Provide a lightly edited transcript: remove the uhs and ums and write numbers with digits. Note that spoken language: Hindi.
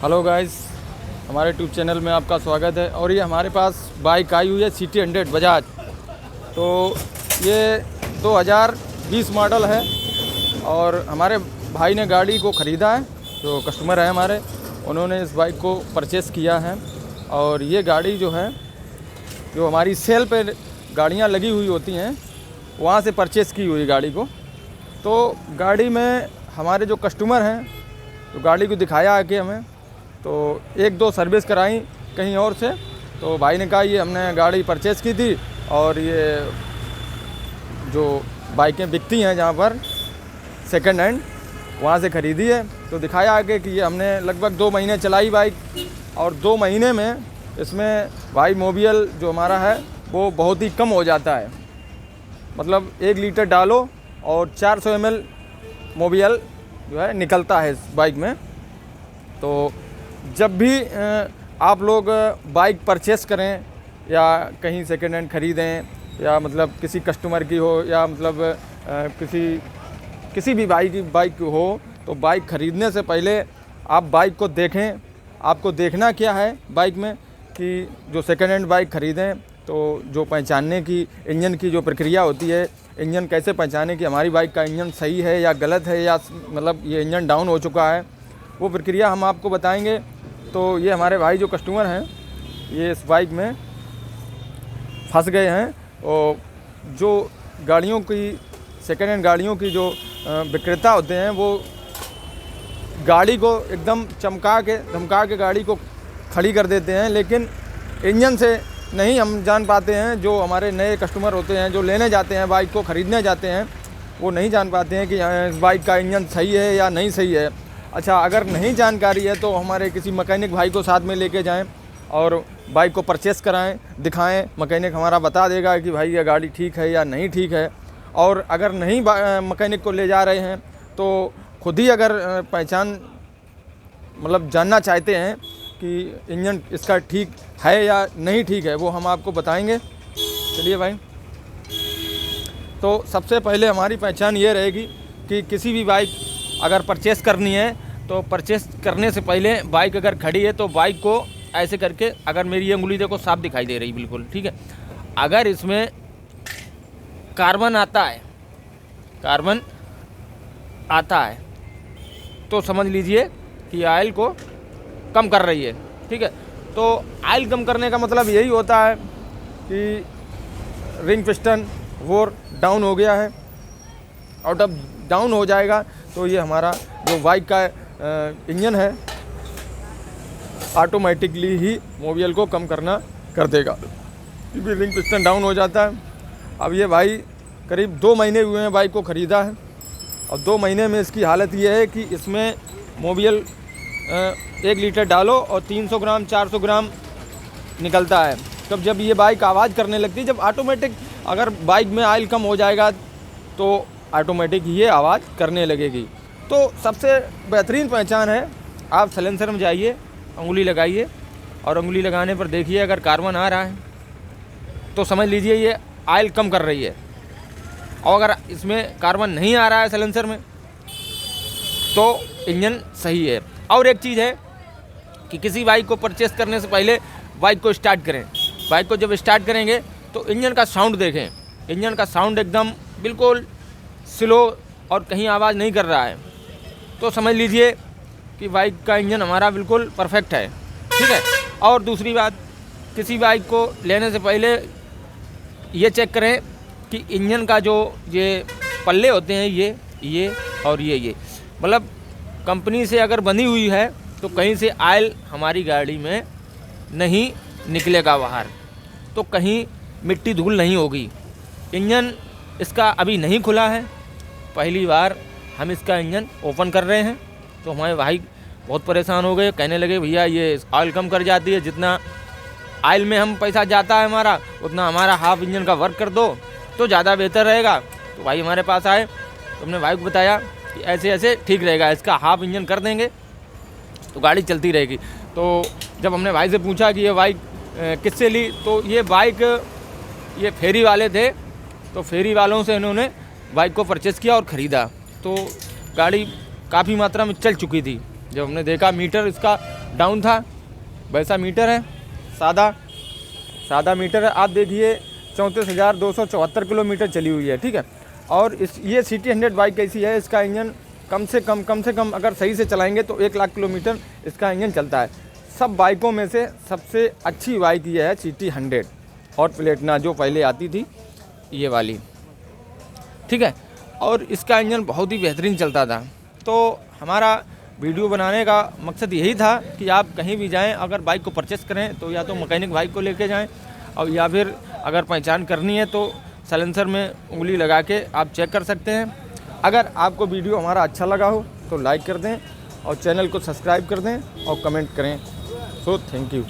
हेलो गाइस, हमारे यूट्यूब चैनल में आपका स्वागत है। और ये हमारे पास बाइक आई हुई है सिटी 100 बजाज। तो ये 2020 मॉडल है और हमारे भाई ने गाड़ी को ख़रीदा है। जो कस्टमर है हमारे, उन्होंने इस बाइक को परचेस किया है। और ये गाड़ी जो है, जो हमारी सेल पे गाड़ियाँ लगी हुई होती हैं, वहाँ से परचेस की हुई गाड़ी को। तो गाड़ी में हमारे जो कस्टमर हैं, तो गाड़ी को दिखाया आके हमें, तो एक दो सर्विस कराई कहीं और से। तो भाई ने कहा ये हमने गाड़ी परचेस की थी और ये जो बाइकें बिकती हैं जहाँ पर सेकंड हैंड, वहाँ से ख़रीदी है। तो दिखाया आगे कि ये हमने लगभग 2 महीने चलाई बाइक, और 2 महीने में इसमें भाई मोबियल जो हमारा है वो बहुत ही कम हो जाता है। मतलब 1 लीटर डालो और 400 ml मोबियल जो है निकलता है इस बाइक में। तो जब भी आप लोग बाइक परचेस करें या कहीं सेकेंड हैंड ख़रीदें, या मतलब किसी कस्टमर की हो, या मतलब किसी भी बाइक हो, तो बाइक ख़रीदने से पहले आप बाइक को देखें। आपको देखना क्या है बाइक में, कि जो सेकेंड हैंड बाइक ख़रीदें तो जो पहचानने की इंजन की जो प्रक्रिया होती है, इंजन कैसे पहचाने कि हमारी बाइक का इंजन सही है या गलत है, या मतलब ये इंजन डाउन हो चुका है, वो प्रक्रिया हम आपको बताएंगे। तो ये हमारे भाई जो कस्टमर हैं, ये इस बाइक में फंस गए हैं। और जो गाड़ियों की सेकेंड हैंड गाड़ियों की जो विक्रेता होते हैं, वो गाड़ी को एकदम धमका के गाड़ी को खड़ी कर देते हैं, लेकिन इंजन से नहीं हम जान पाते हैं। जो हमारे नए कस्टमर होते हैं, जो लेने जाते हैं, बाइक को ख़रीदने जाते हैं, वो नहीं जान पाते हैं कि इस बाइक का इंजन सही है या नहीं सही है। अच्छा, अगर नहीं जानकारी है तो हमारे किसी मैकेनिक भाई को साथ में लेके जाएं और बाइक को परचेस कराएं, दिखाएं। मैकेनिक हमारा बता देगा कि भाई ये गाड़ी ठीक है या नहीं ठीक है। और अगर नहीं मैकेनिक को ले जा रहे हैं तो खुद ही अगर पहचान मतलब जानना चाहते हैं कि इंजन इसका ठीक है या नहीं ठीक है, वो हम आपको बताएंगे। चलिए भाई, तो सबसे पहले हमारी पहचान ये रहेगी कि किसी भी बाइक अगर परचेस करनी है, तो परचेस करने से पहले बाइक अगर खड़ी है तो बाइक को ऐसे करके, अगर मेरी ये उंगली देखो साफ दिखाई दे रही बिल्कुल, ठीक है। अगर इसमें कार्बन आता है तो समझ लीजिए कि ऑयल को कम कर रही है, ठीक है। तो ऑयल कम करने का मतलब यही होता है कि रिंग पिस्टन वो डाउन हो गया है, और जब डाउन हो जाएगा तो ये हमारा जो बाइक का इंजन है ऑटोमेटिकली ही मोबियल को कम कर देगा, क्योंकि रिंग पिस्टन डाउन हो जाता है। अब ये भाई करीब 2 महीने हुए हैं बाइक को ख़रीदा है, और 2 महीने में इसकी हालत ये है कि इसमें मोबियल 1 लीटर डालो और 300 ग्राम 400 ग्राम निकलता है। तब जब ये बाइक आवाज़ करने लगती है, जब ऑटोमेटिक अगर बाइक में ऑयल कम हो जाएगा तो ऑटोमेटिक ये आवाज़ करने लगेगी। तो सबसे बेहतरीन पहचान है, आप साइलेंसर में जाइए, उंगली लगाइए, और उंगली लगाने पर देखिए अगर कार्बन आ रहा है तो समझ लीजिए ये ऑयल कम कर रही है। और अगर इसमें कार्बन नहीं आ रहा है साइलेंसर में, तो इंजन सही है। और एक चीज़ है कि किसी बाइक को परचेस करने से पहले बाइक को स्टार्ट करें। बाइक को जब स्टार्ट करेंगे तो इंजन का साउंड देखें। इंजन का साउंड एकदम बिल्कुल स्लो और कहीं आवाज़ नहीं कर रहा है, तो समझ लीजिए कि बाइक का इंजन हमारा बिल्कुल परफेक्ट है, ठीक है। और दूसरी बात, किसी बाइक को लेने से पहले ये चेक करें कि इंजन का जो ये पल्ले होते हैं, ये और ये मतलब कंपनी से अगर बनी हुई है तो कहीं से ऑयल हमारी गाड़ी में नहीं निकलेगा बाहर, तो कहीं मिट्टी धूल नहीं होगी। इंजन इसका अभी नहीं खुला है, पहली बार हम इसका इंजन ओपन कर रहे हैं। तो हमारे भाई बहुत परेशान हो गए, कहने लगे भैया ये ऑयल कम कर जाती है, जितना ऑयल में हम पैसा जाता है हमारा, उतना हमारा हाफ इंजन का वर्क कर दो तो ज़्यादा बेहतर रहेगा। तो भाई हमारे पास आए, तो हमने भाई को बताया कि ऐसे ऐसे ठीक रहेगा, इसका हाफ इंजन कर देंगे तो गाड़ी चलती रहेगी। तो जब हमने भाई से पूछा कि ये बाइक किससे ली, तो ये बाइक ये फेरी वाले थे, तो फेरी वालों से इन्होंने बाइक को परचेस किया और ख़रीदा। तो गाड़ी काफ़ी मात्रा में चल चुकी थी, जब हमने देखा मीटर इसका डाउन था, वैसा मीटर है, सादा मीटर है। आप देखिए 34,274 किलोमीटर चली हुई है, ठीक है। और ये सिटी 100 बाइक कैसी है, इसका इंजन कम से कम अगर सही से चलाएंगे तो 1 लाख किलोमीटर इसका इंजन चलता है। सब बाइकों में से सबसे अच्छी बाइक ये है सिटी 100 हॉट प्लेटिना, जो पहले आती थी ये वाली, ठीक है। और इसका इंजन बहुत ही बेहतरीन चलता था। तो हमारा वीडियो बनाने का मकसद यही था कि आप कहीं भी जाएं, अगर बाइक को परचेस करें तो या तो मैकेनिक बाइक को लेके जाएं, और या फिर अगर पहचान करनी है तो साइलेंसर में उंगली लगा के आप चेक कर सकते हैं। अगर आपको वीडियो हमारा अच्छा लगा हो तो लाइक कर दें और चैनल को सब्सक्राइब कर दें और कमेंट करें। So thank you.